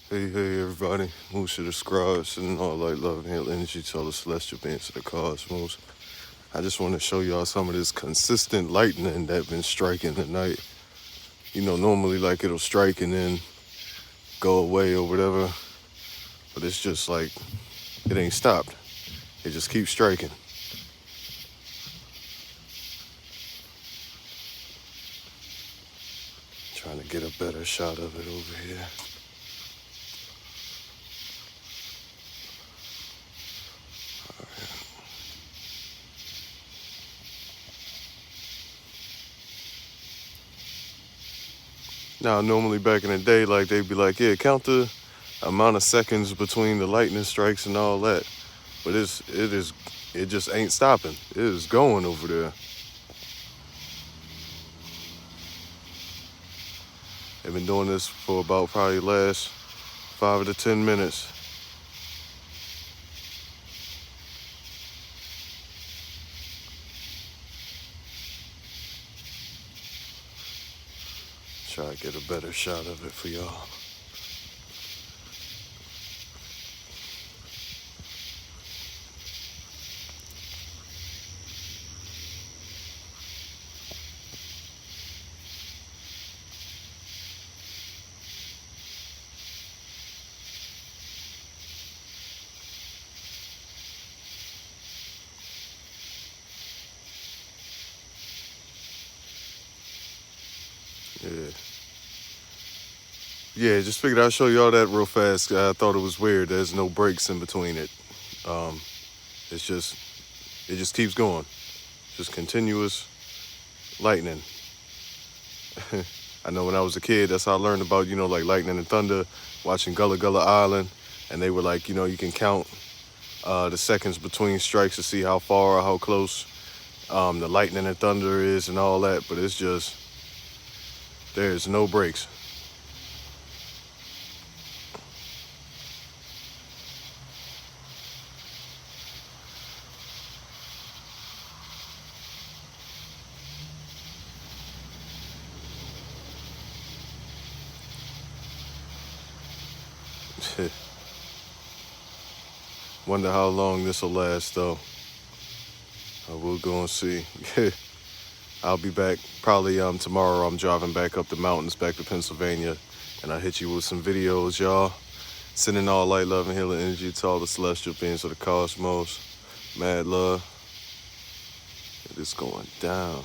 Hey, everybody. Moose of the Scribe, sending all light, love, and healing energy to all the celestial beings of the cosmos. I just want to show y'all some of this consistent lightning that been striking tonight. You know, normally, like, it'll strike and then go away or whatever, but it's just like, it ain't stopped. It just keeps striking. Trying to get a better shot of it over here. Now, normally back in the day, like, they'd be like, yeah, count the amount of seconds between the lightning strikes and all that. But it just ain't stopping. It is going over there. They've been doing this for about probably last 5 to 10 minutes. Try to get a better shot of it for y'all. Yeah. Yeah, just figured I'd show y'all that real fast. I thought it was weird. There's no breaks in between it. It just keeps going. Just continuous lightning. I know when I was a kid, that's how I learned about, like lightning and thunder, watching Gullah Gullah Island. And they were like, you can count the seconds between strikes to see how far or how close the lightning and thunder is and all that. But it's just, there's no breaks. Wonder how long this will last, though. We'll go and see. I'll be back probably tomorrow. I'm driving back up the mountains back to Pennsylvania, and I'll hit you with some videos, y'all. Sending all light, love, and healing energy to all the celestial beings of the cosmos. Mad love. It is going down.